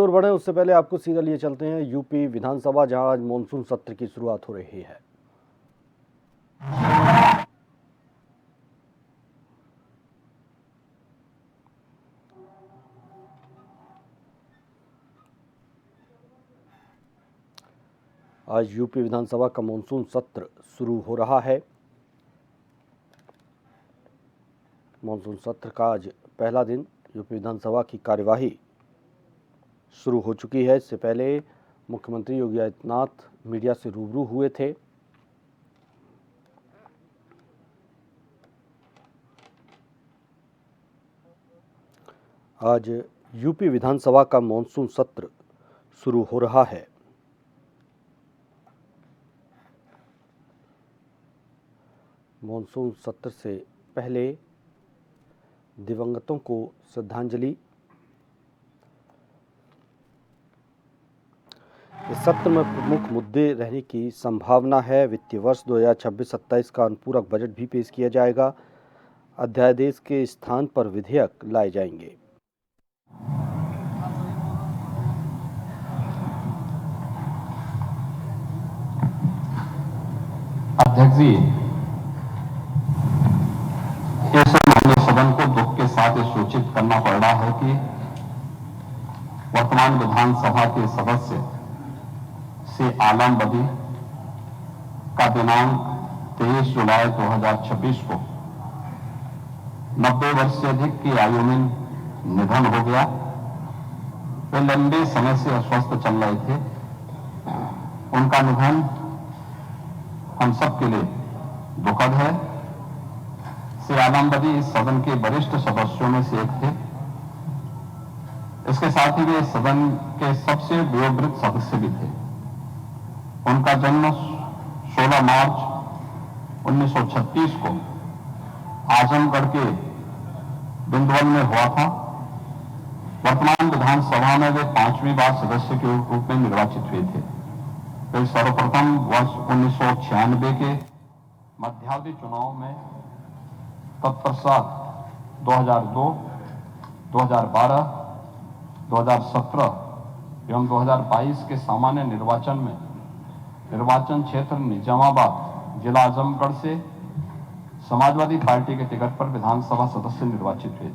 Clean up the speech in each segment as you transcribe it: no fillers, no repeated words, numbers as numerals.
और बढ़े उससे पहले आपको सीधा लिए चलते हैं यूपी विधानसभा, जहां आज मानसून सत्र की शुरुआत हो रही है। आज यूपी विधानसभा का मानसून सत्र शुरू हो रहा है। मानसून सत्र का आज पहला दिन यूपी विधानसभा की कार्यवाही शुरू हो चुकी है। इससे पहले मुख्यमंत्री योगी आदित्यनाथ मीडिया से रूबरू हुए थे। आज यूपी विधानसभा का मानसून सत्र शुरू हो रहा है। मानसून सत्र से पहले दिवंगतों को श्रद्धांजलि। इस सत्र में प्रमुख मुद्दे रहने की संभावना है। वित्तीय वर्ष 2026-27 का अनुपूरक बजट भी पेश किया जाएगा। अध्यादेश के स्थान पर विधेयक लाए जाएंगे। अध्यक्ष जी, इस माननीय सदन को दुख के साथ सूचित करना पड़ रहा है कि वर्तमान विधानसभा के सदस्य से आलम बदी का दिनांक 23 जुलाई 2026 को 90 वर्ष से अधिक की आयु में निधन हो गया। वे लंबे समय से अस्वस्थ चल रहे थे। उनका निधन हम सब के लिए दुखद है। श्री आलम बदी इस सदन के वरिष्ठ सदस्यों में से एक थे। इसके साथ ही वे सदन के सबसे वयोवृद्ध सदस्य भी थे। उनका जन्म 16 मार्च 1936 को आजमगढ़ के बिंदवन में हुआ था। वर्तमान विधानसभा में वे 5वीं बार सदस्य के रूप में निर्वाचित हुए थे। वे सर्वप्रथम वर्ष 1996 के मध्यावधि चुनाव में, तत्पश्चात 2002, 2012, 2017 एवं 2022 के सामान्य निर्वाचन में निर्वाचन क्षेत्र निजामाबाद, जिला आजमगढ़ से समाजवादी पार्टी के टिकट पर विधानसभा सदस्य निर्वाचित हुए।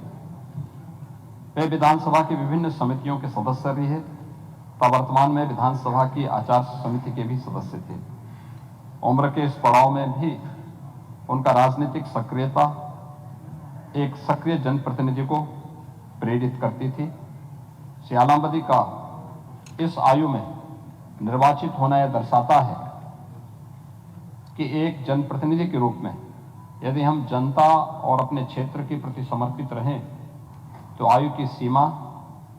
वे विधानसभा की विभिन्न समितियों के सदस्य रहे तथा वर्तमान में विधानसभा की आचार समिति के भी सदस्य थे। उम्र के इस पड़ाव में भी उनका राजनीतिक सक्रियता एक सक्रिय जनप्रतिनिधि को प्रेरित करती थी। श्री आलम बदी का इस आयु में निर्वाचित होना यह दर्शाता है कि एक जनप्रतिनिधि के रूप में यदि हम जनता और अपने क्षेत्र के प्रति समर्पित रहें तो आयु की सीमा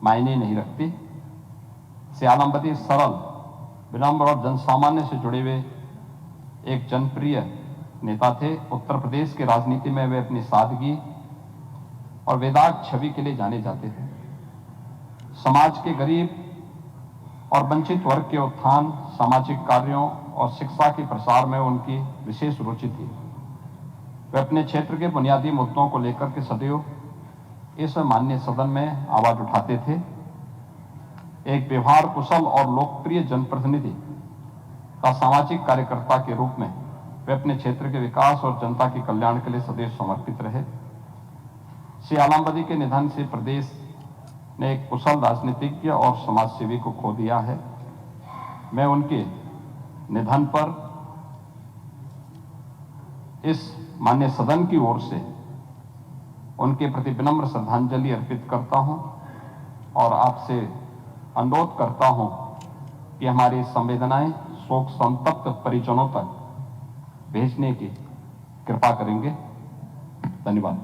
मायने नहीं रखती। श्री आलम बदी सरल, विनम्र और जनसामान्य से जुड़े हुए एक जनप्रिय नेता थे। उत्तर प्रदेश की राजनीति में वे अपनी सादगी और वेदांत छवि के लिए जाने जाते थे। समाज के गरीब और वंचित वर्ग के उत्थान, सामाजिक कार्यों और शिक्षा के प्रसार में उनकी विशेष रुचि थी। वे अपने क्षेत्र के बुनियादी मुद्दों को लेकर के सदैव इस माननीय सदन में आवाज उठाते थे। एक व्यवहार कुशल और लोकप्रिय जनप्रतिनिधि का सामाजिक कार्यकर्ता के रूप में वे अपने क्षेत्र के विकास और जनता के कल्याण के लिए सदैव समर्पित रहे। श्री आलम बदी के निधन से प्रदेश ने एक कुशल राजनीतिज्ञ और समाजसेवी को खो दिया है। मैं उनके निधन पर इस माननीय सदन की ओर से उनके प्रति विनम्र श्रद्धांजलि अर्पित करता हूं और आपसे अनुरोध करता हूं कि हमारी संवेदनाएं शोक संतप्त परिजनों तक भेजने की कृपा करेंगे। धन्यवाद।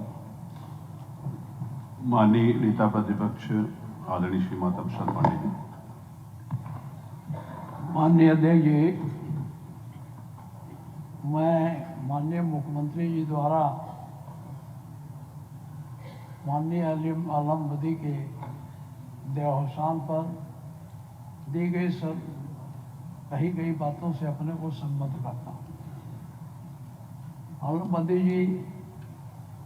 माननीय नेता प्रतिपक्ष आदरणीय श्रीमान अमरशद पांडे जी। माननीय अध्यक्ष जी, मैं माननीय मुख्यमंत्री जी द्वारा माननीय आलम बदी के देहावसान पर दी गई कही गई बातों से अपने को संबद्ध करता हूँ। आलम बदी जी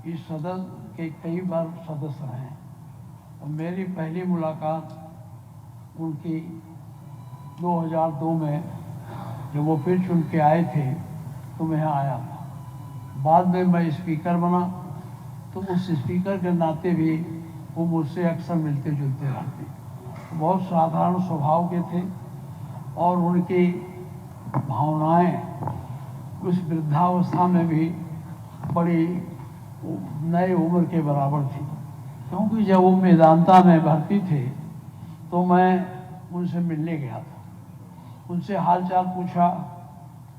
इस सदन के कई बार सदस्य हैं और मेरी पहली मुलाकात उनकी 2002 में जब वो फिर चुन के आए थे तो मैं यहाँ आया था। बाद में मैं स्पीकर बना तो उस स्पीकर के नाते भी वो मुझसे अक्सर मिलते जुलते रहते। बहुत साधारण स्वभाव के थे और उनकी भावनाएं उस वृद्धावस्था में भी बड़ी नए उम्र के बराबर थी। क्योंकि जब वो मेदांता में भर्ती थे तो मैं उनसे मिलने गया था, उनसे हालचाल पूछा,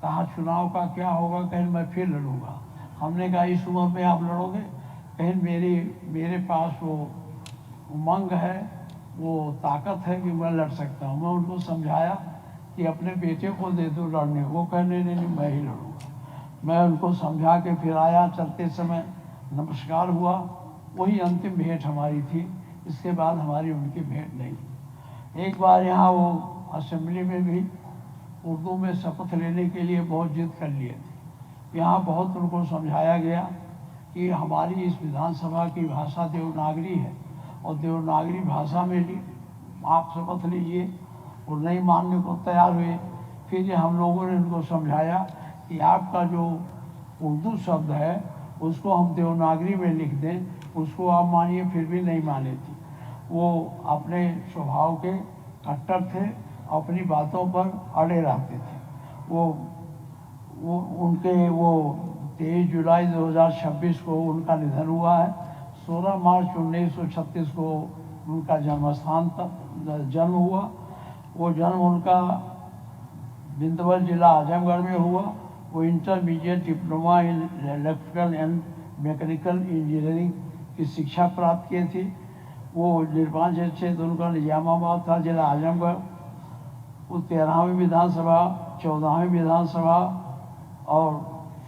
कहा चुनाव का क्या होगा, कहीं मैं फिर लड़ूंगा। हमने कहा इस उम्र में आप लड़ोगे? कहीं मेरे पास वो उमंग है, वो ताकत है कि मैं लड़ सकता हूँ। मैं उनको समझाया कि अपने बेटे को दे दो लड़ने को। कहने नहीं मैं ही लड़ूंगा। मैं उनको समझा के फिर आया। चलते समय नमस्कार हुआ, वही अंतिम भेंट हमारी थी। इसके बाद हमारी उनकी भेंट नहीं। एक बार यहाँ वो असेंबली में भी उर्दू में शपथ लेने के लिए बहुत जिद कर लिए थे। यहाँ बहुत उनको समझाया गया कि हमारी इस विधानसभा की भाषा देवनागरी है और देवनागरी भाषा में आप शपथ लीजिए। और नहीं मानने को तैयार हुए। फिर हम लोगों ने उनको समझाया कि आपका जो उर्दू शब्द है उसको हम देवनागरी में लिख दें, उसको आप मानिए। फिर भी नहीं माने थे। वो अपने स्वभाव के कट्टर थे, अपनी बातों पर अड़े रहते थे। वो उनके 23 जुलाई 2026 को उनका निधन हुआ है। 16 मार्च 1936 को उनका जन्म हुआ। वो जन्म उनका बिंदवल जिला आजमगढ़ में हुआ। वो intermediate diploma in electrical and mechanical engineering की शिक्षा प्राप्त की थी। वो निर्वाचन क्षेत्र उनका निजामाबाद था, जिला आजमगढ़। वो 13वीं विधानसभा, 14वीं विधानसभा और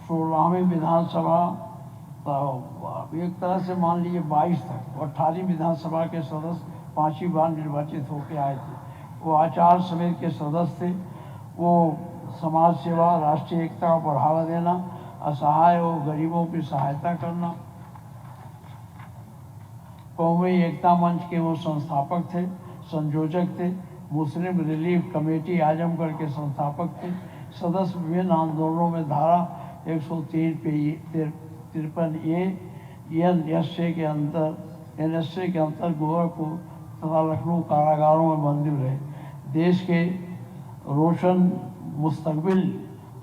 16वीं विधानसभा, एक तरह से मान लीजिए 22 तक, 18वीं विधानसभा के सदस्य 5वीं बार निर्वाचित होकर आए थे। वो आचार समिति के सदस्य थे। वो समाज सेवा, राष्ट्रीय एकता को बढ़ावा देना, असहाय और गरीबों की सहायता करना, कौमी एकता मंच के वो संस्थापक थे, संयोजक थे। मुस्लिम रिलीफ कमेटी आजमगढ़ के संस्थापक थे। सदस्य विभिन्न आंदोलनों में धारा 103 पे 53A NSA के अंतर गोरखपुर तथा लखनऊ कारागारों में बंदी रहे। देश के रोशन मुस्तकबिल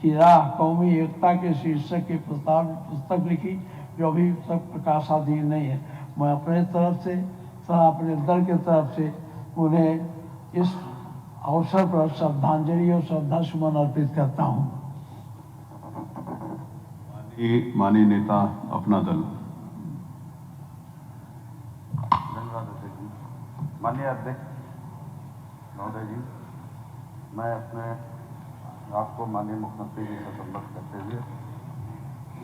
की राह कौमी एकता के शीर्षक की पुस्तक लिखी, जो अभी तक प्रकाशाधीन नहीं है। मैं अपने तरफ से तथा अपने दल के तरफ से उन्हें इस अवसर पर श्रद्धांजलि और श्रद्धा सुमन अर्पित करता हूँ। माननीय नेता अपना दल। धन्यवाद अध्यक्ष जी। माननीय अध्यक्ष महोदय जी, मैं अपने आपको माननीय मुख्यमंत्री जी से संबोधित करते हुए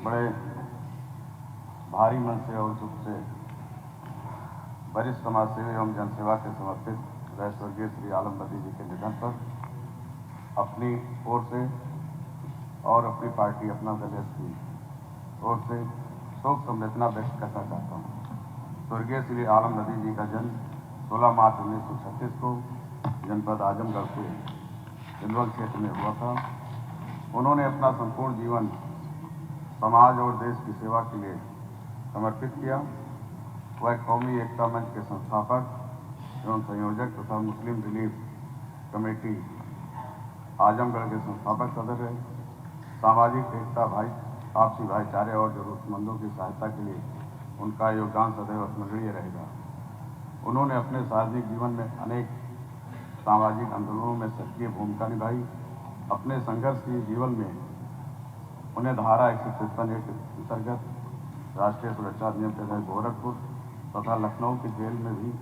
बड़े भारी मन से और दुख से वरिष्ठ समाज सेवी एवं जनसेवा के समर्पित रहे स्वर्गीय श्री आलम बदी जी के निधन पर अपनी ओर से और अपनी पार्टी अपना दल की ओर से शोक संवेदना व्यक्त करना चाहता हूँ। स्वर्गीय श्री आलम बदी जी का जन्म 16 मार्च 1936 को जनपद आजमगढ़ के बिंदवल क्षेत्र में हुआ था। उन्होंने अपना संपूर्ण जीवन समाज और देश की सेवा के लिए समर्पित किया। वह कौमी एकता मंच के संस्थापक एवं संयोजक तथा मुस्लिम रिलीफ कमेटी आजमगढ़ के संस्थापक सदस्य रहे। सामाजिक एकता, आपसी भाईचारे और जरूरतमंदों की सहायता के लिए उनका योगदान सदैव स्मरणीय रहेगा। उन्होंने अपने सार्वजनिक जीवन में अनेक सामाजिक आंदोलनों में सक्रिय भूमिका निभाई। अपने संघर्षशील जीवन में उन्हें धारा 153 के अंतर्गत राष्ट्रीय सुरक्षा अधिनियम के तहत गोरखपुर तथा लखनऊ की जेल में भी